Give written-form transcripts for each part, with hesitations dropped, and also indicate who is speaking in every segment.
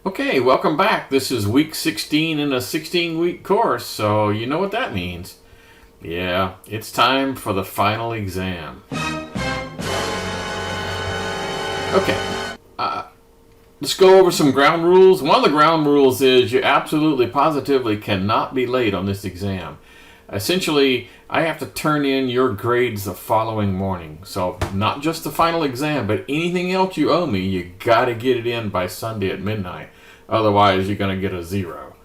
Speaker 1: Okay, welcome back. This is week 16 in a 16-week course, so you know what that means. Yeah, it's time for the final exam. Okay, let's go over some ground rules. One of the ground rules is you absolutely, positively cannot be late on this exam. Essentially, I have to turn in your grades the following morning. So not just the final exam, but anything else you owe me, you gotta get it in by Sunday at midnight. Otherwise, you're gonna get a 0.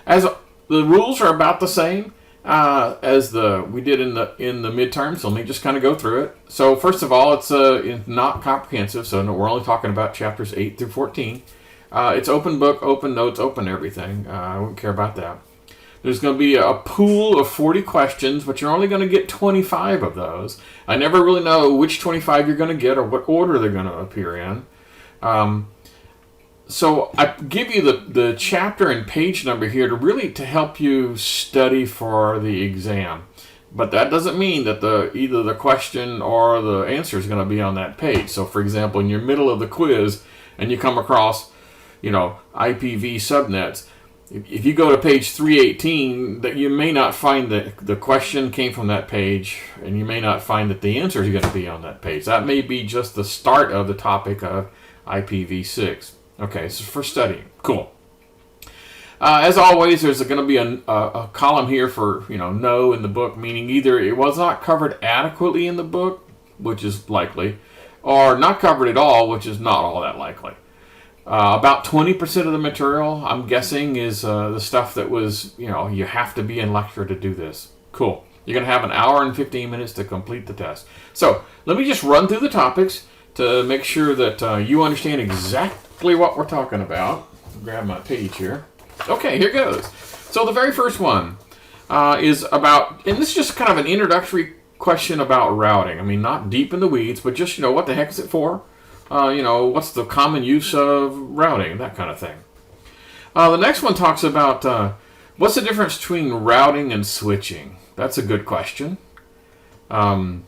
Speaker 1: As the rules are about the same as we did in the midterms, so let me just kind of go through it. So first of all, it's not comprehensive, so we're only talking about chapters 8 through 14. It's open book, open notes, open everything. I wouldn't care about that. There's going to be a pool of 40 questions, but you're only going to get 25 of those. I never really know which 25 you're going to get or what order they're going to appear in. So I give you the chapter and page number here to help you study for the exam. But that doesn't mean that either the question or the answer is going to be on that page. So for example, in your middle of the quiz and you come across, IPv subnets, if you go to page 318, that you may not find that the question came from that page, and you may not find that the answer is going to be on that page. That may be just the start of the topic of IPv6. Okay, so for studying. Cool. As always, there's going to be a column here for no in the book, meaning either it was not covered adequately in the book, which is likely, or not covered at all, which is not all that likely. About 20% of the material, I'm guessing, is the stuff that was, you have to be in lecture to do this. Cool. You're going to have an hour and 15 minutes to complete the test. So let me just run through the topics to make sure that you understand exactly what we're talking about. Grab my page here. Okay, here goes. So the very first one is about, and this is just kind of an introductory question about routing. I mean, not deep in the weeds, but just, what the heck is it for? What's the common use of routing, that kind of thing. The next one talks about what's the difference between routing and switching. That's a good question. The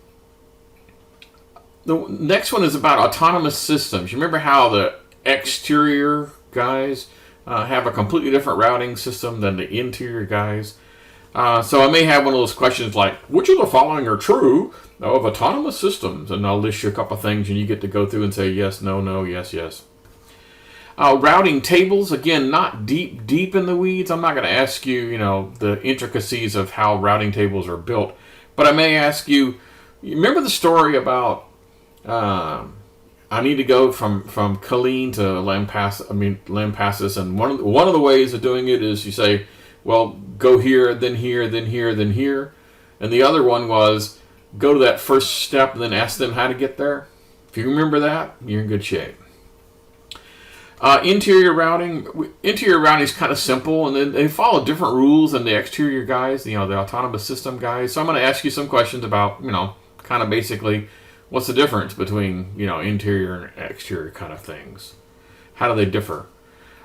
Speaker 1: next one is about autonomous systems. You remember how the exterior guys have a completely different routing system than the interior guys? So I may have one of those questions like, which of the following are true of autonomous systems? And I'll list you a couple of things, and you get to go through and say yes, no, no, yes, yes. Routing tables, again, not deep in the weeds. I'm not going to ask you, the intricacies of how routing tables are built. But I may ask you remember the story about I need to go from Killeen to Lampasas, and one of the ways of doing it is you say, well, go here, then here, then here, then here. And the other one was go to that first step and then ask them how to get there. If you remember that, you're in good shape. Interior routing is kind of simple, and then they follow different rules than the exterior guys, the autonomous system guys. So I'm going to ask you some questions about, kind of basically what's the difference between, interior and exterior kind of things. How do they differ?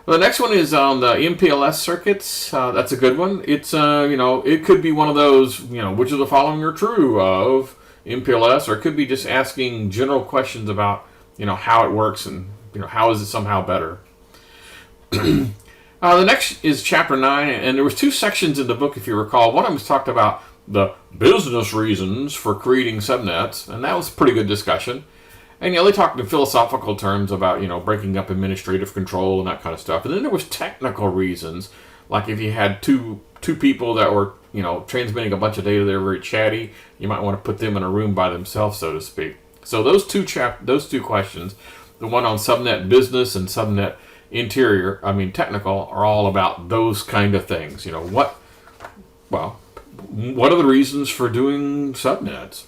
Speaker 1: The next one is on the MPLS circuits. That's a good one. It's, it could be one of those, which of the following are true of MPLS, or it could be just asking general questions about, how it works and, how is it somehow better. The next is Chapter 9, and there was 2 sections in the book, if you recall. One of them talked about the business reasons for creating subnets, and that was a pretty good discussion. And they talked in philosophical terms about, breaking up administrative control and that kind of stuff. And then there was technical reasons, like if you had two people that were, transmitting a bunch of data, they're very chatty, you might want to put them in a room by themselves, so to speak. So those two questions, the one on subnet business and subnet technical, are all about those kind of things. What are the reasons for doing subnets?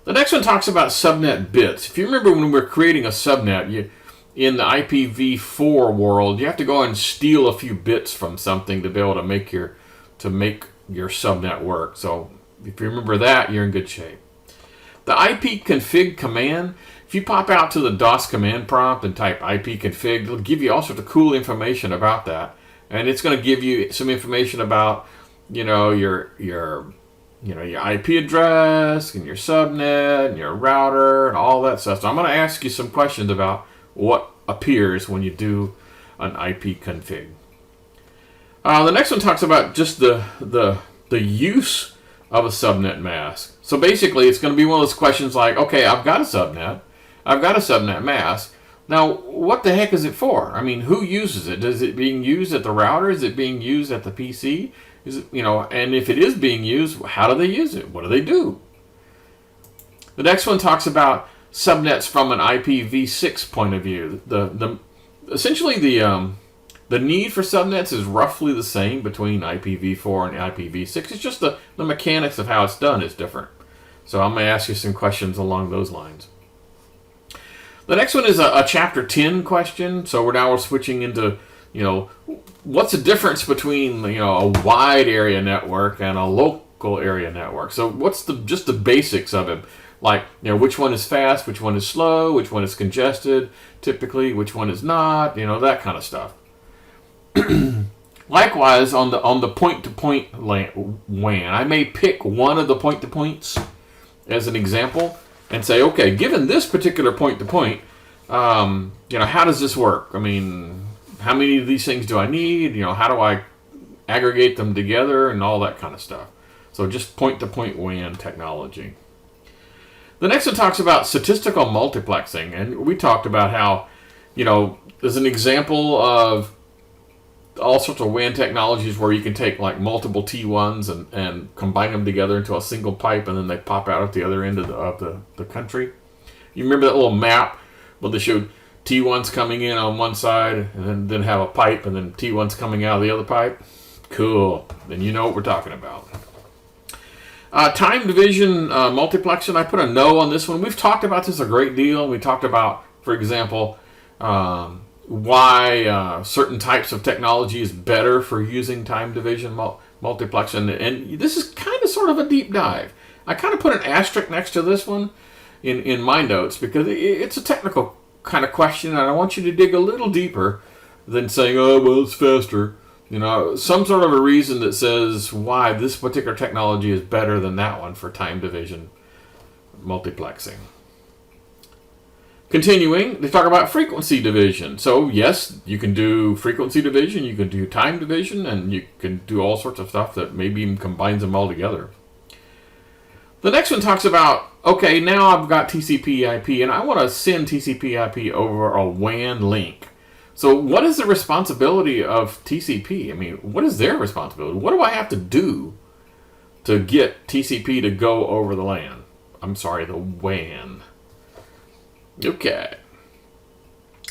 Speaker 1: The next one talks about subnet bits. If you remember when we were creating a subnet, in the IPv4 world, you have to go and steal a few bits from something to be able to make your subnet work. So if you remember that, you're in good shape. The ipconfig command, if you pop out to the DOS command prompt and type ipconfig, it'll give you all sorts of cool information about that. And it's going to give you some information about, your IP address and your subnet and your router and all that stuff. So I'm going to ask you some questions about what appears when you do an IP config. The next one talks about just the use of a subnet mask. So basically, it's going to be one of those questions like, okay, I've got a subnet mask. Now, what the heck is it for? I mean, who uses it? Is it being used at the router? Is it being used at the PC? Is it, and if it is being used, how do they use it? What do they do? The next one talks about subnets from an IPv6 point of view. Essentially the need for subnets is roughly the same between IPv4 and IPv6. It's just the mechanics of how it's done is different. So I'm going to ask you some questions along those lines. The next one is a Chapter 10 question. So we're switching into, what's the difference between, a wide area network and a local area network? So what's just the basics of it? Like, which one is fast, which one is slow, which one is congested, typically, which one is not, that kind of stuff. Likewise, on the point-to-point WAN, I may pick one of the point-to-points as an example and say, okay, given this particular point-to-point, how does this work? I mean, how many of these things do I need? How do I aggregate them together and all that kind of stuff? So just point-to-point WAN technology. The next one talks about statistical multiplexing, and we talked about how, there's an example of all sorts of WAN technologies where you can take like multiple T1s and combine them together into a single pipe, and then they pop out at the other end of the country. You remember that little map where they showed T1s coming in on one side and then have a pipe, and then T1s coming out of the other pipe? Cool. Then you know what we're talking about. Time division multiplexing, I put a no on this one. We've talked about this a great deal. We talked about, for example, why certain types of technology is better for using time division multiplexing. And this is kind of sort of a deep dive. I kind of put an asterisk next to this one in my notes because it's a technical kind of question, and I want you to dig a little deeper than saying, oh, well, it's faster. Some sort of a reason that says why this particular technology is better than that one for time division multiplexing. Continuing, they talk about frequency division. So yes, you can do frequency division, you can do time division, and you can do all sorts of stuff that maybe even combines them all together. The next one talks about, okay, now I've got TCP/IP, and I want to send TCP/IP over a WAN link. So what is the responsibility of TCP? I mean, what is their responsibility? What do I have to do to get TCP to go over the LAN? I'm sorry, the WAN. Okay,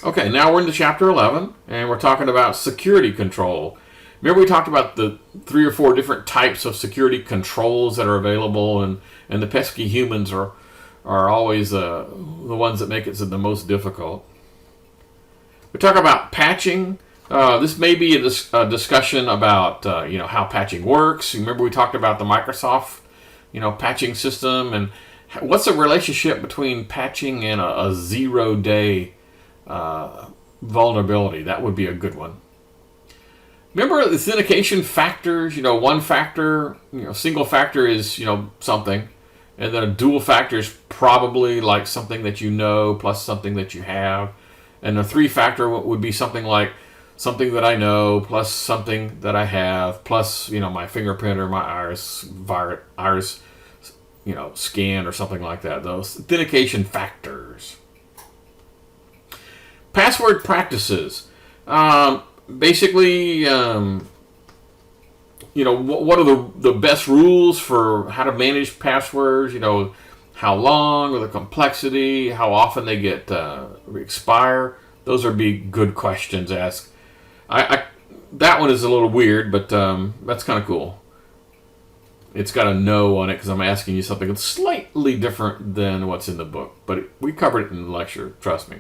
Speaker 1: now we're into Chapter 11, and we're talking about security control. Remember we talked about the 3 or 4 different types of security controls that are available, and the pesky humans are always the ones that make it the most difficult. We talk about patching. This may be a discussion about how patching works. Remember we talked about the Microsoft patching system, and what's the relationship between patching and a 0-day vulnerability? That would be a good one. Remember authentication factors? One factor, single factor is something, and then a dual factor is probably like something that plus something that you have. And the 3-factor would be something like something that I know plus something that I have plus my fingerprint or my iris scan or something like that. Those authentication factors. Password practices. Basically, what are the best rules for how to manage passwords? How long, or the complexity, how often they get expire. Those would be good questions to ask. That one is a little weird, but that's kind of cool. It's got a no on it because I'm asking you something slightly different than what's in the book. But we covered it in the lecture, trust me.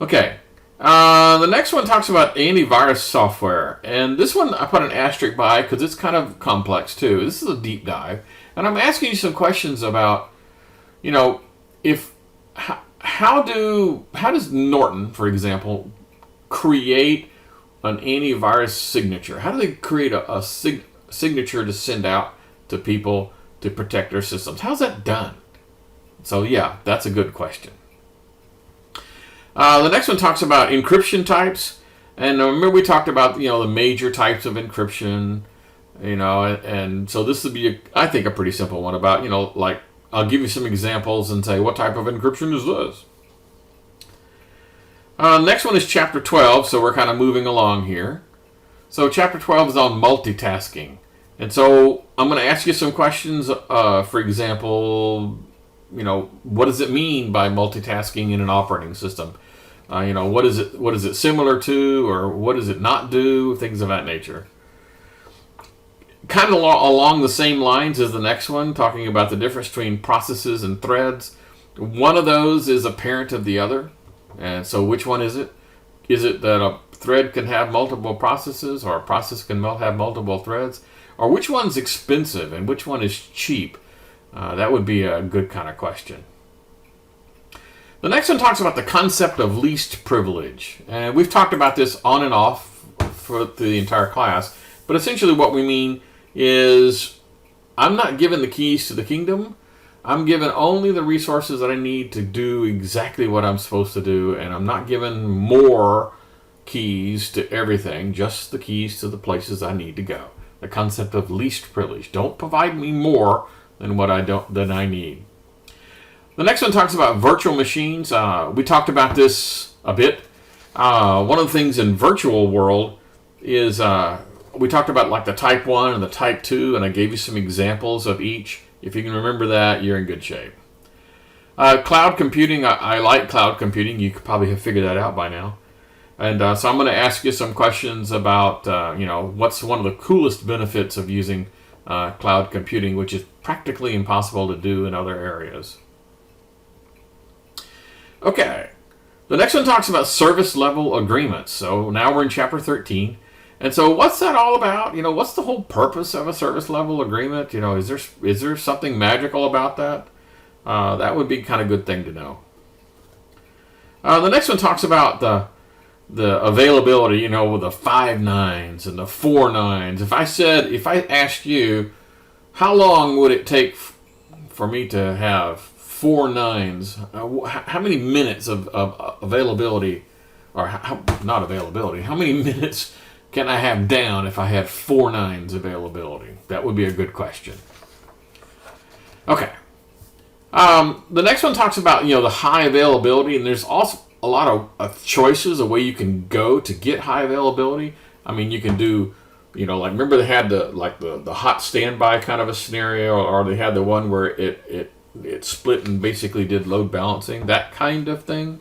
Speaker 1: Okay, the next one talks about antivirus software. And this one I put an asterisk by because it's kind of complex too. This is a deep dive. And I'm asking you some questions about, how does Norton, for example, create an antivirus signature? How do they create a signature to send out to people to protect their systems? How's that done? So yeah, that's a good question. The next one talks about encryption types. And remember we talked about, the major types of encryption, and so this would be, I think, a pretty simple one about, like, I'll give you some examples and say, what type of encryption is this? Next one is Chapter 12, so we're kind of moving along here. So Chapter 12 is on multitasking. And so I'm going to ask you some questions. For example, what does it mean by multitasking in an operating system? What is it similar to, or what does it not do? Things of that nature. Kind of along the same lines as the next one, talking about the difference between processes and threads. One of those is a parent of the other. And so which one is it? Is it that a thread can have multiple processes, or a process can have multiple threads? Or which one's expensive and which one is cheap? That would be a good kind of question. The next one talks about the concept of least privilege. And we've talked about this on and off through the entire class. But essentially what we mean is I'm not given the keys to the kingdom. I'm given only the resources that I need to do exactly what I'm supposed to do. And I'm not given more keys to everything, just the keys to the places I need to go. The concept of least privilege. Don't provide me more than what I need. The next one talks about virtual machines. We talked about this a bit. One of the things in virtual world is we talked about like the type 1 and the type 2, and I gave you some examples of each. If you can remember that, you're in good shape. Cloud computing, I like cloud computing. You could probably have figured that out by now. And so I'm going to ask you some questions about, what's one of the coolest benefits of using cloud computing, which is practically impossible to do in other areas. Okay, the next one talks about service level agreements. So now we're in Chapter 13. And so what's that all about? What's the whole purpose of a service level agreement? Is there something magical about that? That would be kind of a good thing to know. The next one talks about the availability, with the 5 nines and the 4 nines. If I asked you, how long would it take for me to have 4 nines? How many minutes of availability, or not availability, how many minutes can I have down if I had 4 nines availability? That would be a good question. Okay. The next one talks about, the high availability, and there's also a lot of choices, a way you can go to get high availability. I mean, you can do, like, remember they had the hot standby kind of a scenario, or they had the one where it split and basically did load balancing, that kind of thing.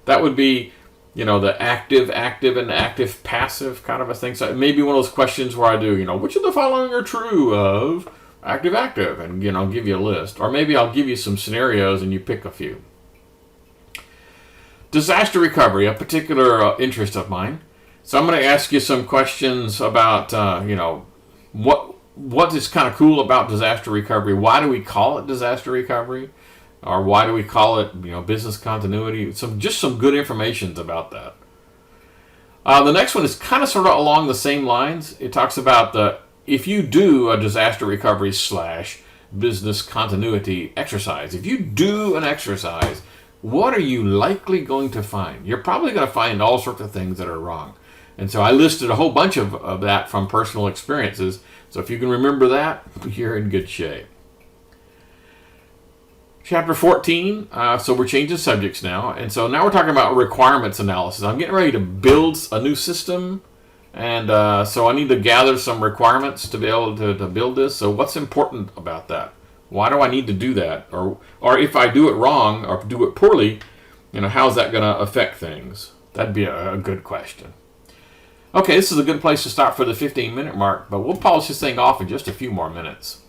Speaker 1: That would be, the active, and active, passive kind of a thing. So it may be one of those questions where I do, which of the following are true of active, and, give you a list. Or maybe I'll give you some scenarios and you pick a few. Disaster recovery, a particular interest of mine. So I'm going to ask you some questions about, what is kind of cool about disaster recovery. Why do we call it disaster recovery? Or why do we call it, business continuity? Just some good information about that. The next one is kind of sort of along the same lines. It talks about if you do a disaster recovery / business continuity exercise, if you do an exercise, what are you likely going to find? You're probably going to find all sorts of things that are wrong. And so I listed a whole bunch of that from personal experiences. So if you can remember that, you're in good shape. Chapter 14, so we're changing subjects now. And so now we're talking about requirements analysis. I'm getting ready to build a new system. And so I need to gather some requirements to be able to build this. So what's important about that? Why do I need to do that? Or if I do it wrong or do it poorly, how's that going to affect things? That'd be a good question. Okay, this is a good place to stop for the 15-minute mark, but we'll polish this thing off in just a few more minutes.